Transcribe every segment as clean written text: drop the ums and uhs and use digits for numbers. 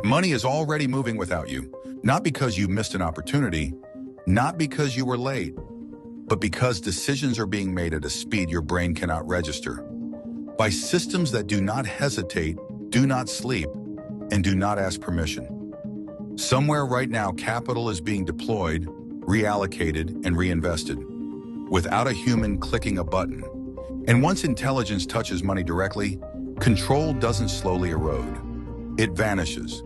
Money is already moving without you, not because you missed an opportunity, not because you were late, but because decisions are being made at a speed your brain cannot register. By systems that do not hesitate, do not sleep, and do not ask permission. Somewhere right now, capital is being deployed, reallocated, and reinvested, without a human clicking a button. And once intelligence touches money directly, control doesn't slowly erode. It vanishes.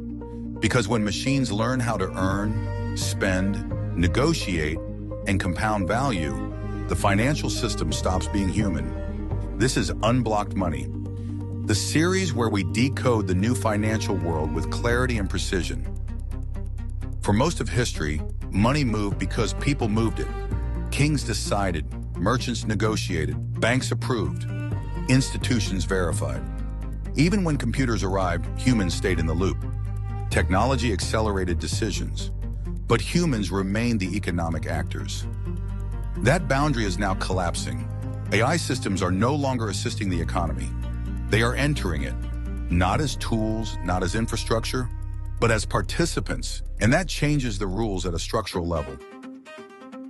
Because when machines learn how to earn, spend, negotiate, and compound value, the financial system stops being human. This is Unblocked Money, the series where we decode the new financial world with clarity and precision. For most of history, money moved because people moved it. Kings decided, merchants negotiated, banks approved, institutions verified. Even when computers arrived, humans stayed in the loop. Technology accelerated decisions, but humans remained the economic actors. That boundary is now collapsing. AI systems are no longer assisting the economy. They are entering it, not as tools, not as infrastructure, but as participants, and that changes the rules at a structural level.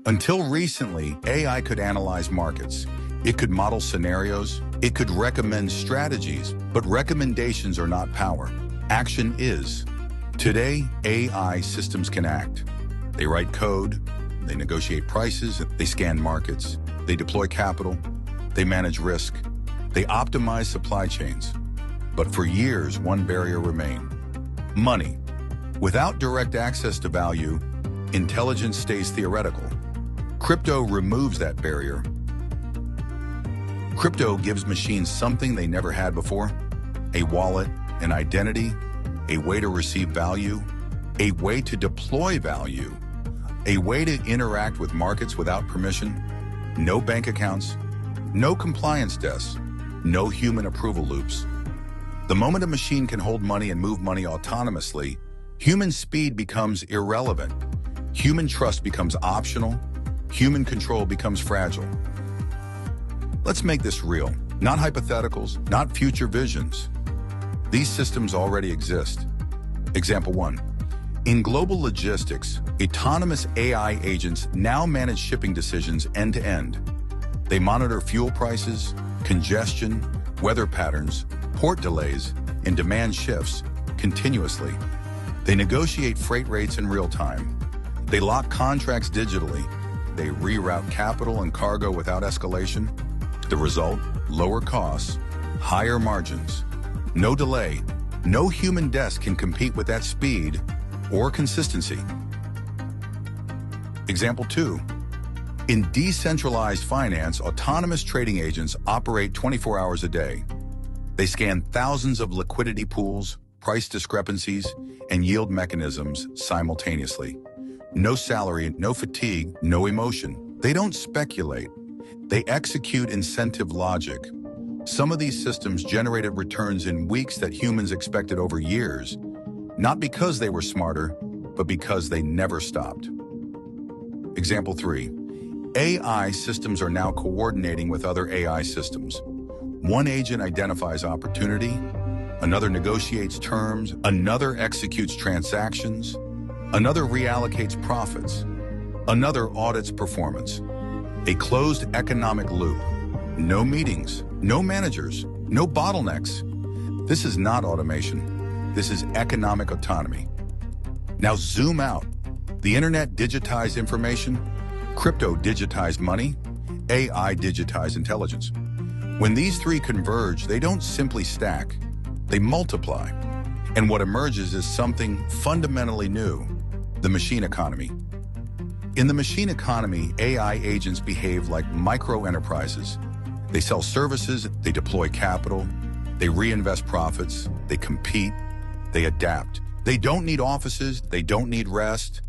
Until recently, AI could analyze markets. It could model scenarios. It could recommend strategies, but recommendations are not power. Action is. Today, AI systems can act. They write code, they negotiate prices, they scan markets, they deploy capital, they manage risk, they optimize supply chains. But for years, one barrier remained: money. Without direct access to value, intelligence stays theoretical. Crypto removes that barrier. Crypto gives machines something they never had before: a wallet, an identity, a way to receive value, a way to deploy value, a way to interact with markets without permission. No bank accounts, no compliance desks, no human approval loops. The moment a machine can hold money and move money autonomously, human speed becomes irrelevant. Human trust becomes optional. Human control becomes fragile. Let's make this real, not hypotheticals, not future visions. These systems already exist. Example 1. In global logistics, autonomous AI agents now manage shipping decisions end-to-end. They monitor fuel prices, congestion, weather patterns, port delays, and demand shifts continuously. They negotiate freight rates in real time. They lock contracts digitally. They reroute capital and cargo without escalation. The result: lower costs, higher margins. No delay, no human desk can compete with that speed or consistency. Example 2. In decentralized finance, autonomous trading agents operate 24 hours a day. They scan thousands of liquidity pools, price discrepancies, and yield mechanisms simultaneously. No salary, no fatigue, no emotion. They don't speculate. They execute incentive logic. Some of these systems generated returns in weeks that humans expected over years, not because they were smarter, but because they never stopped. Example 3. AI systems are now coordinating with other AI systems. One agent identifies opportunity, another negotiates terms, another executes transactions, another reallocates profits, another audits performance. A closed economic loop. No meetings, no managers, no bottlenecks. This is not automation. This is economic autonomy. Now zoom out. The internet digitized information, crypto digitized money, AI digitized intelligence. When these three converge, they don't simply stack, they multiply. And what emerges is something fundamentally new: the machine economy. In the machine economy, AI agents behave like micro-enterprises. They sell services, they deploy capital, they reinvest profits, they compete, they adapt. They don't need offices, they don't need rest,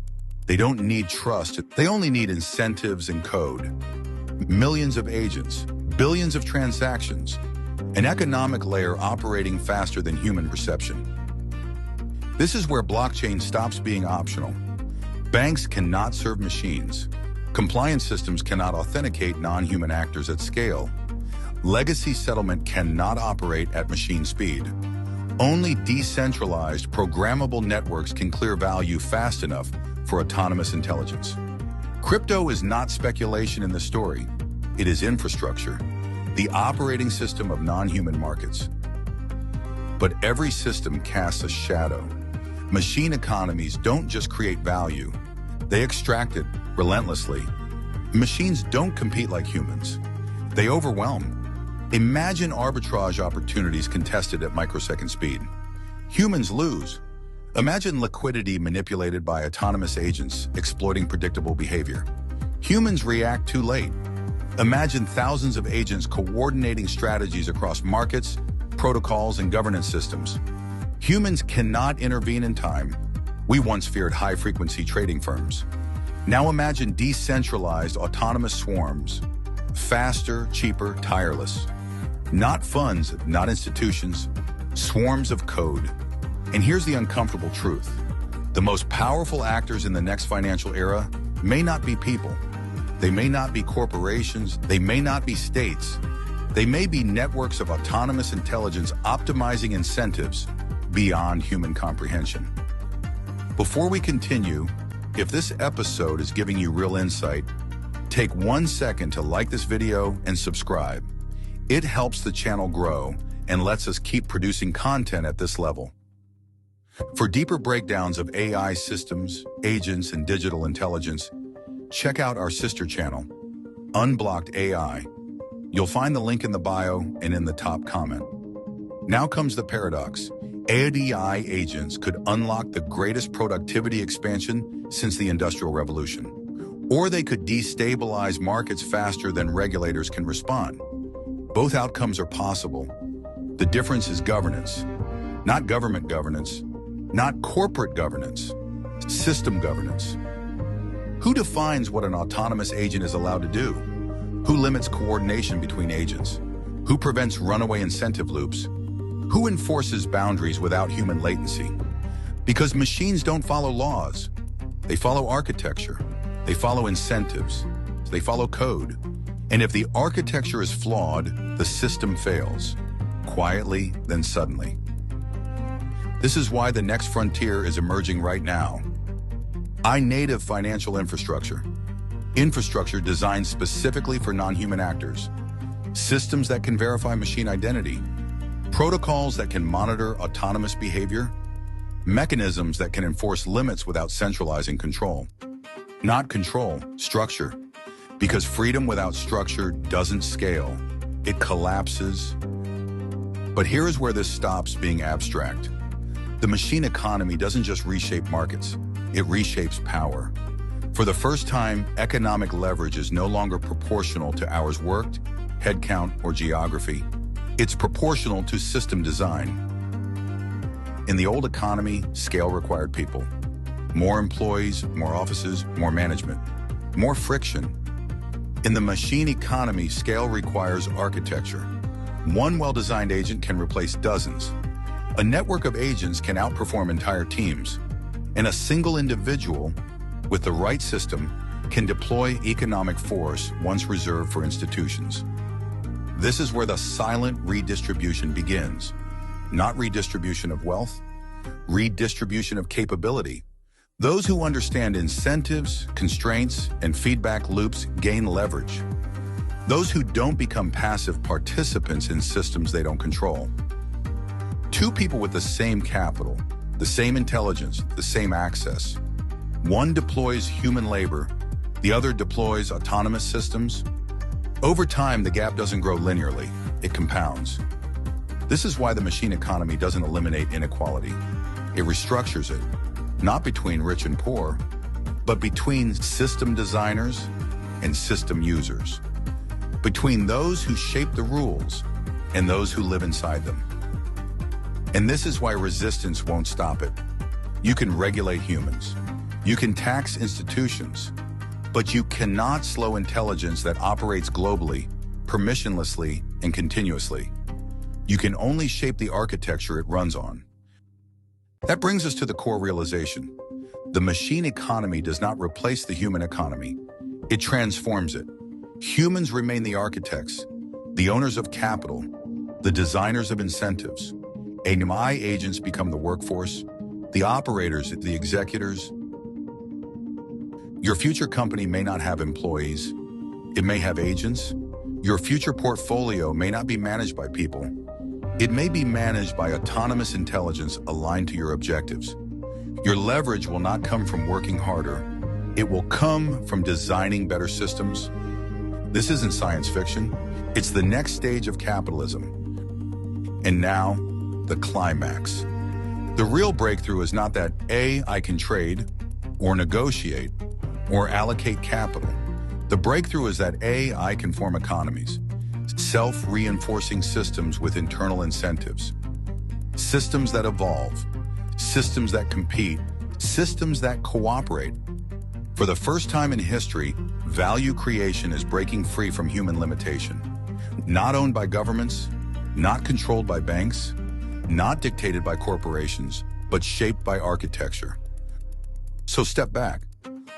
they don't need trust. They only need incentives and code. Millions of agents, billions of transactions, an economic layer operating faster than human perception. This is where blockchain stops being optional. Banks cannot serve machines. Compliance systems cannot authenticate non-human actors at scale. Legacy settlement cannot operate at machine speed. Only decentralized, programmable networks can clear value fast enough for autonomous intelligence. Crypto is not speculation in the story. It is infrastructure, the operating system of non-human markets. But every system casts a shadow. Machine economies don't just create value, they extract it relentlessly. Machines don't compete like humans. They overwhelm. Imagine arbitrage opportunities contested at microsecond speed. Humans lose. Imagine liquidity manipulated by autonomous agents exploiting predictable behavior. Humans react too late. Imagine thousands of agents coordinating strategies across markets, protocols, and governance systems. Humans cannot intervene in time. We once feared high-frequency trading firms. Now imagine decentralized autonomous swarms. Faster, cheaper, tireless. Not funds, not institutions. Swarms of code. And here's the uncomfortable truth. The most powerful actors in the next financial era may not be people. They may not be corporations. They may not be states. They may be networks of autonomous intelligence optimizing incentives beyond human comprehension. Before we continue, if this episode is giving you real insight, take 1 second to like this video and subscribe. It helps the channel grow and lets us keep producing content at this level. For deeper breakdowns of AI systems, agents, and digital intelligence, check out our sister channel, Unblocked AI. You'll find the link in the bio and in the top comment. Now comes the paradox. AI agents could unlock the greatest productivity expansion since the Industrial Revolution, or they could destabilize markets faster than regulators can respond. Both outcomes are possible. The difference is governance, not government governance, not corporate governance, system governance. Who defines what an autonomous agent is allowed to do? Who limits coordination between agents? Who prevents runaway incentive loops? Who enforces boundaries without human latency? Because machines don't follow laws. They follow architecture. They follow incentives. They follow code. And if the architecture is flawed, the system fails. Quietly, then suddenly. This is why the next frontier is emerging right now. Native financial infrastructure. Infrastructure designed specifically for non-human actors. Systems that can verify machine identity. Protocols that can monitor autonomous behavior. Mechanisms that can enforce limits without centralizing control. Not control, structure. Because freedom without structure doesn't scale. It collapses. But here is where this stops being abstract. The machine economy doesn't just reshape markets. It reshapes power. For the first time, economic leverage is no longer proportional to hours worked, headcount, or geography. It's proportional to system design. In the old economy, scale required people. More employees, more offices, more management, more friction. In the machine economy, scale requires architecture. One well-designed agent can replace dozens. A network of agents can outperform entire teams. And a single individual, with the right system, can deploy economic force once reserved for institutions. This is where the silent redistribution begins. Not redistribution of wealth, redistribution of capability. Those who understand incentives, constraints, and feedback loops gain leverage. Those who don't become passive participants in systems they don't control. Two people with the same capital, the same intelligence, the same access. One deploys human labor, the other deploys autonomous systems. Over time, the gap doesn't grow linearly, it compounds. This is why the machine economy doesn't eliminate inequality. It restructures it, not between rich and poor, but between system designers and system users. Between those who shape the rules and those who live inside them. And this is why resistance won't stop it. You can regulate humans. You can tax institutions. But you cannot slow intelligence that operates globally, permissionlessly, and continuously. You can only shape the architecture it runs on. That brings us to the core realization. The machine economy does not replace the human economy. It transforms it. Humans remain the architects, the owners of capital, the designers of incentives. AI agents become the workforce, the operators, the executors. Your future company may not have employees. It may have agents. Your future portfolio may not be managed by people. It may be managed by autonomous intelligence aligned to your objectives. Your leverage will not come from working harder. It will come from designing better systems. This isn't science fiction. It's the next stage of capitalism. And now, the climax. The real breakthrough is not that I can trade, or negotiate, or allocate capital. The breakthrough is that AI can form economies, self-reinforcing systems with internal incentives, systems that evolve, systems that compete, systems that cooperate. For the first time in history, value creation is breaking free from human limitation. Not owned by governments, not controlled by banks, not dictated by corporations, but shaped by architecture. So step back.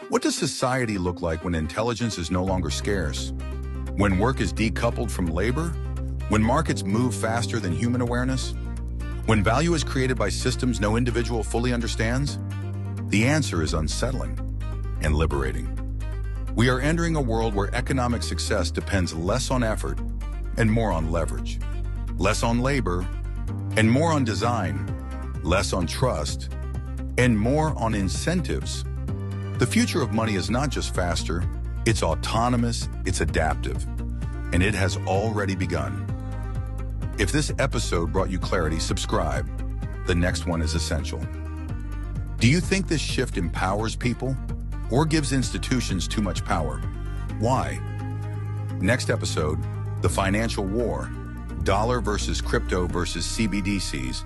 What does society look like when intelligence is no longer scarce? When work is decoupled from labor? When markets move faster than human awareness? When value is created by systems no individual fully understands? The answer is unsettling and liberating. We are entering a world where economic success depends less on effort and more on leverage, less on labor and more on design, less on trust and more on incentives. The future of money is not just faster, it's autonomous, it's adaptive, and it has already begun. If this episode brought you clarity, subscribe. The next one is essential. Do you think this shift empowers people or gives institutions too much power? Why? Next episode, the financial war, dollar versus crypto versus CBDCs,